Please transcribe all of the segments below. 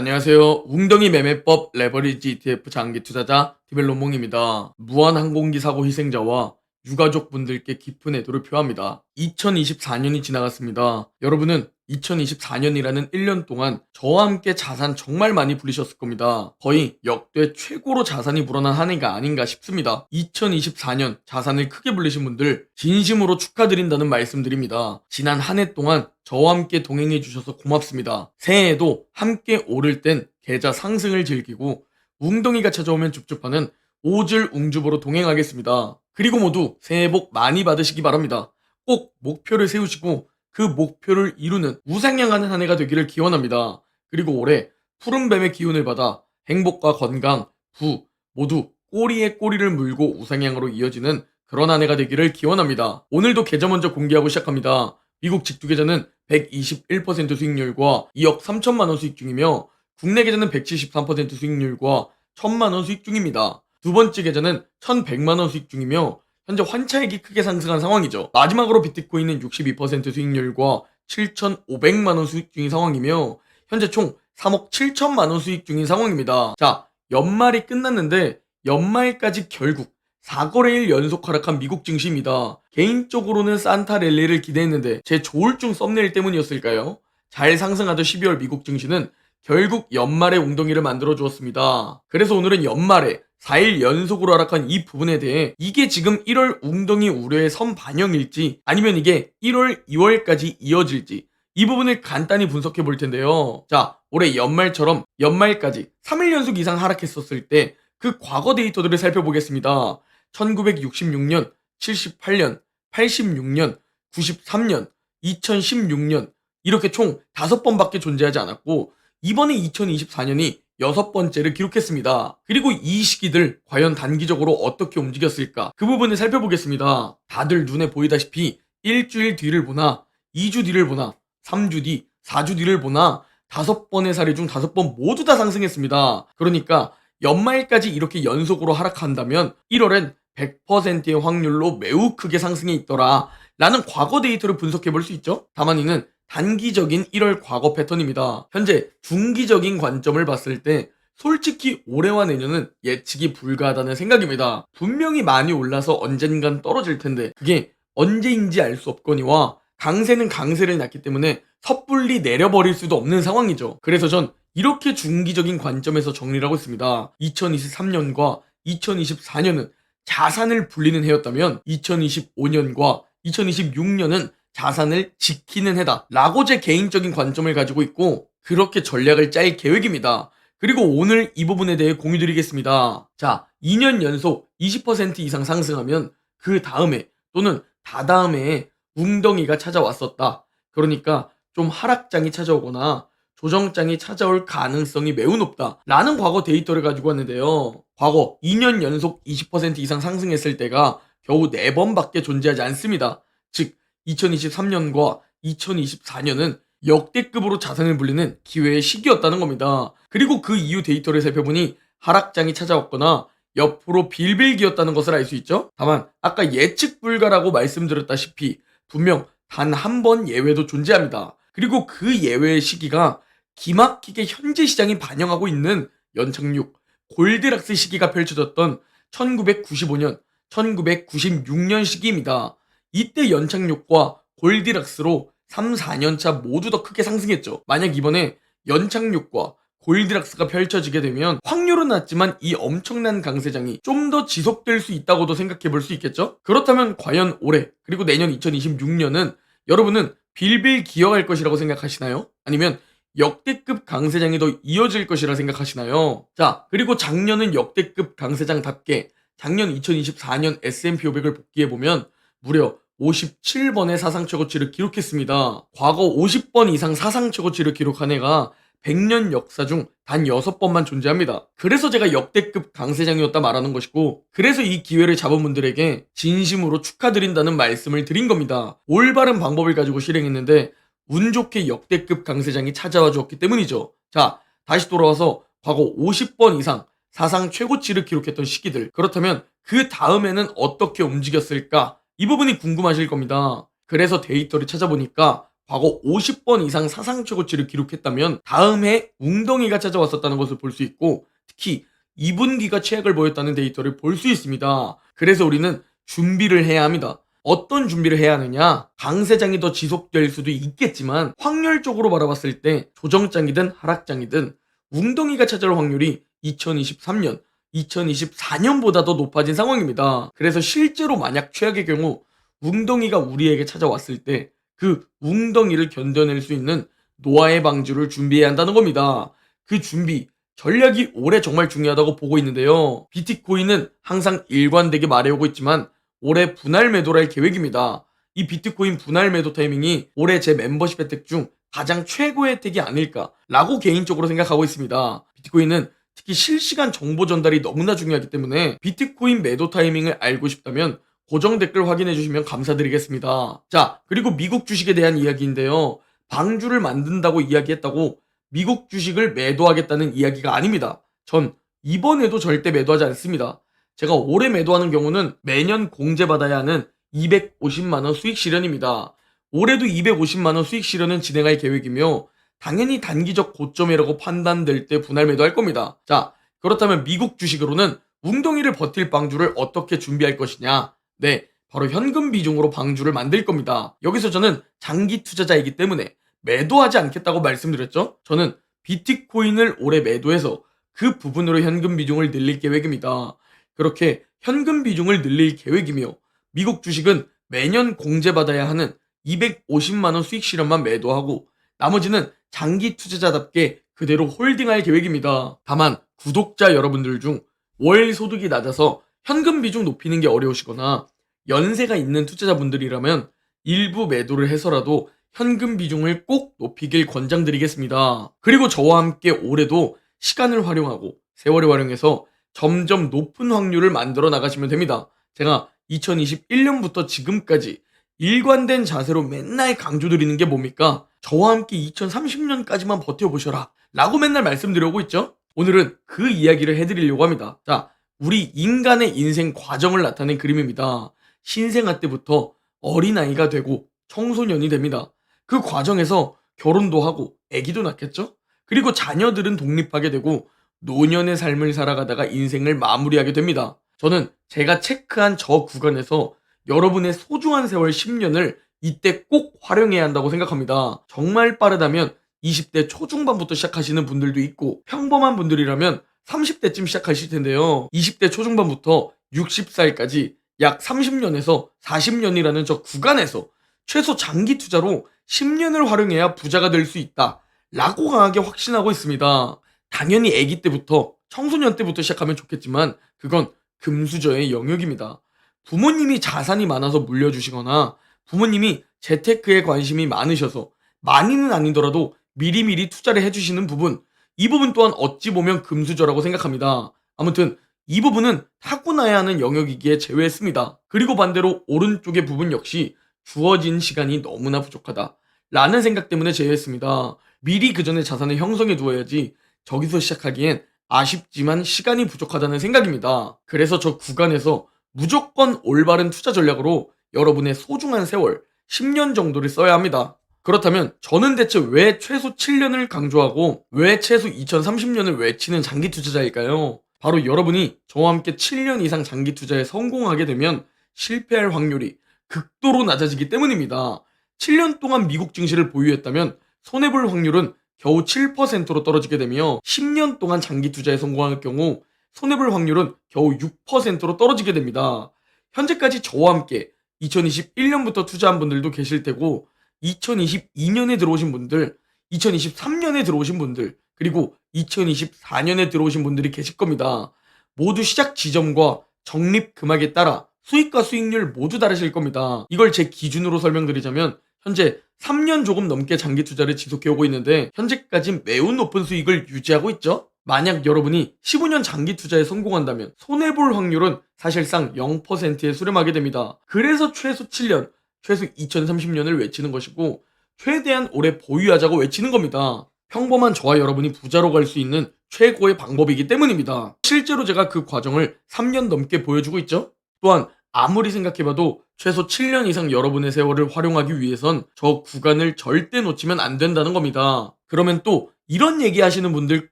안녕하세요. 웅덩이 매매법 레버리지 ETF 장기 투자자 디벨로몽입니다. 무한항공기 사고 희생자와 유가족분들께 깊은 애도를 표합니다. 2024년이 지나갔습니다. 여러분은 2024년이라는 1년 동안 저와 함께 자산 정말 많이 불리셨을 겁니다. 거의 역대 최고로 자산이 불어난 한 해가 아닌가 싶습니다. 2024년 자산을 크게 불리신 분들 진심으로 축하드린다는 말씀드립니다. 지난 한 해 동안 저와 함께 동행해 주셔서 고맙습니다. 새해에도 함께 오를 땐 계좌 상승을 즐기고 웅덩이가 찾아오면 줍줍하는 오줄 웅주보로 동행하겠습니다. 그리고 모두 새해 복 많이 받으시기 바랍니다. 꼭 목표를 세우시고 그 목표를 이루는 우상향하는 한 해가 되기를 기원합니다. 그리고 올해 푸른뱀의 기운을 받아 행복과 건강, 부 모두 꼬리에 꼬리를 물고 우상향으로 이어지는 그런 한 해가 되기를 기원합니다. 오늘도 계좌 먼저 공개하고 시작합니다. 미국 직두 계좌는 121% 수익률과 2억 3천만 원 수익 중이며 국내 계좌는 173% 수익률과 1천만 원 수익 중입니다. 두 번째 계좌는 1,100만 원 수익 중이며 현재 환차익이 크게 상승한 상황이죠. 마지막으로 비트코인은 62% 수익률과 7,500만 원 수익 중인 상황이며 현재 총 3억 7천만 원 수익 중인 상황입니다. 자, 연말이 끝났는데 연말까지 결국 4거래일 연속 하락한 미국 증시입니다. 개인적으로는 산타 랠리를 기대했는데 제 조울증 썸네일 때문이었을까요? 잘 상승하던 12월 미국 증시는 결국 연말에 웅덩이를 만들어 주었습니다. 그래서 오늘은 연말에 4일 연속으로 하락한 이 부분에 대해 이게 지금 1월 웅덩이 우려의 선 반영일지 아니면 이게 1월, 2월까지 이어질지 이 부분을 간단히 분석해 볼 텐데요. 자, 올해 연말처럼 연말까지 3일 연속 이상 하락했었을 때 그 과거 데이터들을 살펴보겠습니다. 1966년, 78년, 86년, 93년, 2016년 이렇게 총 5번밖에 존재하지 않았고 이번에 2024년이 6번째를 기록했습니다. 그리고 이 시기들 과연 단기적으로 어떻게 움직였을까? 그 부분을 살펴보겠습니다. 다들 눈에 보이다시피 일주일 뒤를 보나 2주 뒤를 보나 3주 뒤, 4주 뒤를 보나 5번의 사례 중 5번 모두 다 상승했습니다. 그러니까 연말까지 이렇게 연속으로 하락한다면 1월엔 100%의 확률로 매우 크게 상승해 있더라 라는 과거 데이터를 분석해 볼 수 있죠. 다만 이는 단기적인 1월 과거 패턴입니다. 현재 중기적인 관점을 봤을 때 솔직히 올해와 내년은 예측이 불가하다는 생각입니다. 분명히 많이 올라서 언젠간 떨어질 텐데 그게 언제인지 알 수 없거니와 강세는 강세를 낳기 때문에 섣불리 내려버릴 수도 없는 상황이죠. 그래서 전 이렇게 중기적인 관점에서 정리를 하고 있습니다. 2023년과 2024년은 자산을 불리는 해였다면 2025년과 2026년은 자산을 지키는 해다 라고 제 개인적인 관점을 가지고 있고 그렇게 전략을 짤 계획입니다. 그리고 오늘 이 부분에 대해 공유드리겠습니다. 자, 2년 연속 20% 이상 상승하면 그 다음에 또는 다다음에 웅덩이가 찾아왔었다. 그러니까 좀 하락장이 찾아오거나 조정장이 찾아올 가능성이 매우 높다 라는 과거 데이터를 가지고 왔는데요. 과거 2년 연속 20% 이상 상승했을 때가 겨우 4번밖에 존재하지 않습니다. 즉 2023년과 2024년은 역대급으로 자산을 불리는 기회의 시기였다는 겁니다. 그리고 그 이후 데이터를 살펴보니 하락장이 찾아왔거나 옆으로 빌빌기였다는 것을 알 수 있죠. 다만 아까 예측 불가라고 말씀드렸다시피 분명 단 한 번 예외도 존재합니다. 그리고 그 예외의 시기가 기막히게 현재 시장이 반영하고 있는 연착륙, 골드락스 시기가 펼쳐졌던 1995년, 1996년 시기입니다. 이때 연착륙과 골드락스로 3, 4년차 모두 더 크게 상승했죠. 만약 이번에 연착륙과 골드락스가 펼쳐지게 되면 확률은 낮지만 이 엄청난 강세장이 좀 더 지속될 수 있다고도 생각해 볼 수 있겠죠? 그렇다면 과연 올해 그리고 내년 2026년은 여러분은 빌빌 기어갈 것이라고 생각하시나요? 아니면 역대급 강세장이 더 이어질 것이라 생각하시나요? 자, 그리고 작년은 역대급 강세장답게 작년 2024년 S&P 500을 복귀해보면 무려 57번의 사상 최고치를 기록했습니다. 과거 50번 이상 사상 최고치를 기록한 해가 100년 역사 중 단 6번만 존재합니다. 그래서 제가 역대급 강세장이었다 말하는 것이고 그래서 이 기회를 잡은 분들에게 진심으로 축하드린다는 말씀을 드린 겁니다. 올바른 방법을 가지고 실행했는데 운 좋게 역대급 강세장이 찾아와 주었기 때문이죠. 자, 다시 돌아와서 과거 50번 이상 사상 최고치를 기록했던 시기들 그렇다면 그 다음에는 어떻게 움직였을까? 이 부분이 궁금하실 겁니다. 그래서 데이터를 찾아보니까 과거 50번 이상 사상 최고치를 기록했다면 다음 해 웅덩이가 찾아왔었다는 것을 볼 수 있고, 특히 2분기가 최악을 보였다는 데이터를 볼 수 있습니다. 그래서 우리는 준비를 해야 합니다. 어떤 준비를 해야 하느냐? 강세장이 더 지속될 수도 있겠지만 확률적으로 바라봤을 때 조정장이든 하락장이든 웅덩이가 찾아올 확률이 2023년, 2024년보다 더 높아진 상황입니다. 그래서 실제로 만약 최악의 경우 웅덩이가 우리에게 찾아왔을 때 그 웅덩이를 견뎌낼 수 있는 노아의 방주를 준비해야 한다는 겁니다. 그 준비, 전략이 올해 정말 중요하다고 보고 있는데요. 비트코인은 항상 일관되게 말해오고 있지만 올해 분할 매도를 할 계획입니다. 이 비트코인 분할 매도 타이밍이 올해 제 멤버십 혜택 중 가장 최고의 혜택이 아닐까라고 개인적으로 생각하고 있습니다. 비트코인은 특히 실시간 정보 전달이 너무나 중요하기 때문에 비트코인 매도 타이밍을 알고 싶다면 고정 댓글 확인해 주시면 감사드리겠습니다. 자, 그리고 미국 주식에 대한 이야기인데요. 방주를 만든다고 이야기했다고 미국 주식을 매도하겠다는 이야기가 아닙니다. 전 이번에도 절대 매도하지 않습니다. 제가 올해 매도하는 경우는 매년 공제받아야 하는 250만원 수익 실현입니다. 올해도 250만원 수익 실현은 진행할 계획이며 당연히 단기적 고점이라고 판단될 때 분할 매도할 겁니다. 자, 그렇다면 미국 주식으로는 웅덩이를 버틸 방주를 어떻게 준비할 것이냐? 네, 바로 현금 비중으로 방주를 만들 겁니다. 여기서 저는 장기 투자자이기 때문에 매도하지 않겠다고 말씀드렸죠? 저는 비트코인을 올해 매도해서 그 부분으로 현금 비중을 늘릴 계획입니다. 그렇게 현금 비중을 늘릴 계획이며 미국 주식은 매년 공제받아야 하는 250만원 수익 실현만 매도하고 나머지는 장기 투자자답게 그대로 홀딩할 계획입니다. 다만 구독자 여러분들 중 월 소득이 낮아서 현금 비중 높이는 게 어려우시거나 연세가 있는 투자자분들이라면 일부 매도를 해서라도 현금 비중을 꼭 높이길 권장드리겠습니다. 그리고 저와 함께 올해도 시간을 활용하고 세월을 활용해서 점점 높은 확률을 만들어 나가시면 됩니다. 제가 2021년부터 지금까지 일관된 자세로 맨날 강조드리는 게 뭡니까? 저와 함께 2030년까지만 버텨보셔라 라고 맨날 말씀드리고 있죠? 오늘은 그 이야기를 해드리려고 합니다. 자, 우리 인간의 인생 과정을 나타낸 그림입니다. 신생아 때부터 어린아이가 되고 청소년이 됩니다. 그 과정에서 결혼도 하고 아기도 낳겠죠? 그리고 자녀들은 독립하게 되고 노년의 삶을 살아가다가 인생을 마무리하게 됩니다. 저는 제가 체크한 저 구간에서 여러분의 소중한 세월 10년을 이때 꼭 활용해야 한다고 생각합니다. 정말 빠르다면 20대 초중반부터 시작하시는 분들도 있고 평범한 분들이라면 30대쯤 시작하실 텐데요. 20대 초중반부터 60살까지 약 30년에서 40년이라는 저 구간에서 최소 장기 투자로 10년을 활용해야 부자가 될 수 있다 라고 강하게 확신하고 있습니다. 당연히 아기 때부터 청소년 때부터 시작하면 좋겠지만 그건 금수저의 영역입니다. 부모님이 자산이 많아서 물려주시거나 부모님이 재테크에 관심이 많으셔서 많이는 아니더라도 미리미리 투자를 해주시는 부분, 이 부분 또한 어찌 보면 금수저라고 생각합니다. 아무튼 이 부분은 타고나야 하는 영역이기에 제외했습니다. 그리고 반대로 오른쪽의 부분 역시 주어진 시간이 너무나 부족하다 라는 생각 때문에 제외했습니다. 미리 그 전에 자산을 형성해 두어야지 저기서 시작하기엔 아쉽지만 시간이 부족하다는 생각입니다. 그래서 저 구간에서 무조건 올바른 투자 전략으로 여러분의 소중한 세월 10년 정도를 써야 합니다. 그렇다면 저는 대체 왜 최소 7년을 강조하고 왜 최소 2030년을 외치는 장기 투자자일까요? 바로 여러분이 저와 함께 7년 이상 장기 투자에 성공하게 되면 실패할 확률이 극도로 낮아지기 때문입니다. 7년 동안 미국 증시를 보유했다면 손해볼 확률은 겨우 7%로 떨어지게 되며 10년 동안 장기 투자에 성공할 경우 손해볼 확률은 겨우 6%로 떨어지게 됩니다. 현재까지 저와 함께 2021년부터 투자한 분들도 계실 테고 2022년에 들어오신 분들, 2023년에 들어오신 분들, 그리고 2024년에 들어오신 분들이 계실 겁니다. 모두 시작 지점과 적립 금액에 따라 수익과 수익률 모두 다르실 겁니다. 이걸 제 기준으로 설명드리자면 현재 3년 조금 넘게 장기 투자를 지속해오고 있는데 현재까지 매우 높은 수익을 유지하고 있죠. 만약 여러분이 15년 장기 투자에 성공한다면 손해볼 확률은 사실상 0%에 수렴하게 됩니다. 그래서 최소 7년, 최소 2030년을 외치는 것이고 최대한 오래 보유하자고 외치는 겁니다. 평범한 저와 여러분이 부자로 갈 수 있는 최고의 방법이기 때문입니다. 실제로 제가 그 과정을 3년 넘게 보여주고 있죠. 또한 아무리 생각해봐도 최소 7년 이상 여러분의 세월을 활용하기 위해선 저 구간을 절대 놓치면 안 된다는 겁니다. 그러면 또 이런 얘기 하시는 분들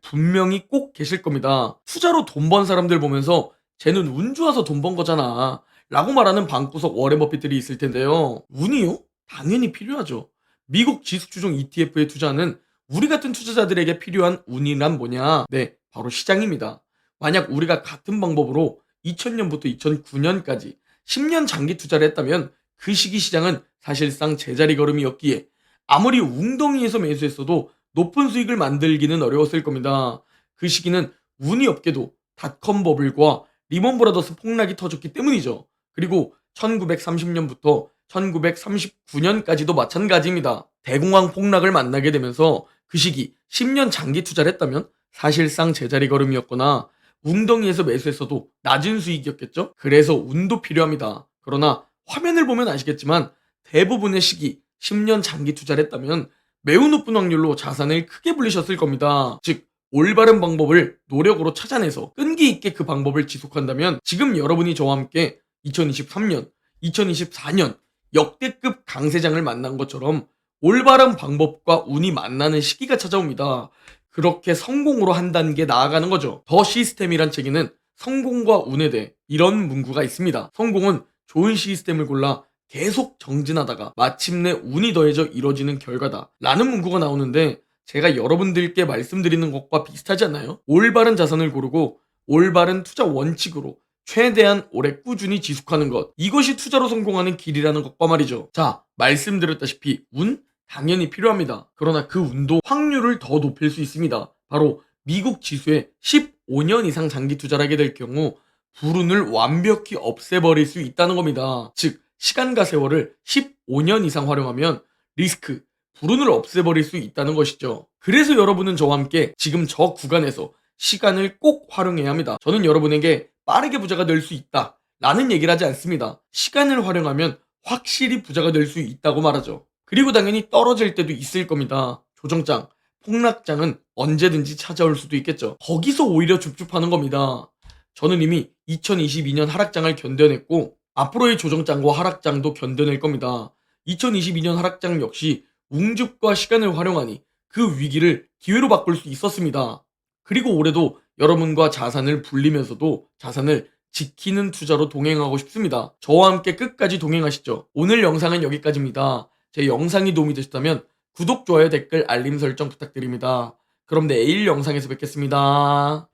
분명히 꼭 계실 겁니다. 투자로 돈 번 사람들 보면서 쟤는 운 좋아서 돈 번 거잖아 라고 말하는 방구석 워렌 버핏들이 있을 텐데요. 운이요? 당연히 필요하죠. 미국 지수추종 ETF에 투자하는 우리 같은 투자자들에게 필요한 운이란 뭐냐? 네, 바로 시장입니다. 만약 우리가 같은 방법으로 2000년부터 2009년까지 10년 장기 투자를 했다면 그 시기 시장은 사실상 제자리 걸음이었기에 아무리 웅덩이에서 매수했어도 높은 수익을 만들기는 어려웠을 겁니다. 그 시기는 운이 없게도 닷컴 버블과 리먼 브라더스 폭락이 터졌기 때문이죠. 그리고 1930년부터 1939년까지도 마찬가지입니다. 대공황 폭락을 만나게 되면서 그 시기 10년 장기 투자를 했다면 사실상 제자리 걸음이었거나 웅덩이에서 매수했어도 낮은 수익이었겠죠? 그래서 운도 필요합니다. 그러나 화면을 보면 아시겠지만 대부분의 시기 10년 장기 투자를 했다면 매우 높은 확률로 자산을 크게 불리셨을 겁니다. 즉 올바른 방법을 노력으로 찾아내서 끈기 있게 그 방법을 지속한다면 지금 여러분이 저와 함께 2023년, 2024년 역대급 강세장을 만난 것처럼 올바른 방법과 운이 만나는 시기가 찾아옵니다. 그렇게 성공으로 한 단계 나아가는 거죠. 더 시스템이란 책에는 성공과 운에 대해 이런 문구가 있습니다. 성공은 좋은 시스템을 골라 계속 정진하다가 마침내 운이 더해져 이뤄지는 결과다 라는 문구가 나오는데 제가 여러분들께 말씀드리는 것과 비슷하지 않나요? 올바른 자산을 고르고 올바른 투자 원칙으로 최대한 오래 꾸준히 지속하는 것, 이것이 투자로 성공하는 길이라는 것과 말이죠. 자, 말씀드렸다시피 운? 당연히 필요합니다. 그러나 그 운도 확률을 더 높일 수 있습니다. 바로 미국 지수에 15년 이상 장기 투자를 하게 될 경우 불운을 완벽히 없애버릴 수 있다는 겁니다. 즉 시간과 세월을 15년 이상 활용하면 리스크, 불운을 없애버릴 수 있다는 것이죠. 그래서 여러분은 저와 함께 지금 저 구간에서 시간을 꼭 활용해야 합니다. 저는 여러분에게 빠르게 부자가 될 수 있다 라는 얘기를 하지 않습니다. 시간을 활용하면 확실히 부자가 될 수 있다고 말하죠. 그리고 당연히 떨어질 때도 있을 겁니다. 조정장, 폭락장은 언제든지 찾아올 수도 있겠죠. 거기서 오히려 줍줍하는 겁니다. 저는 이미 2022년 하락장을 견뎌냈고 앞으로의 조정장과 하락장도 견뎌낼 겁니다. 2022년 하락장 역시 웅줍과 시간을 활용하니 그 위기를 기회로 바꿀 수 있었습니다. 그리고 올해도 여러분과 자산을 불리면서도 자산을 지키는 투자로 동행하고 싶습니다. 저와 함께 끝까지 동행하시죠. 오늘 영상은 여기까지입니다. 제 영상이 도움이 되셨다면 구독, 좋아요, 댓글, 알림 설정 부탁드립니다. 그럼 내일 영상에서 뵙겠습니다.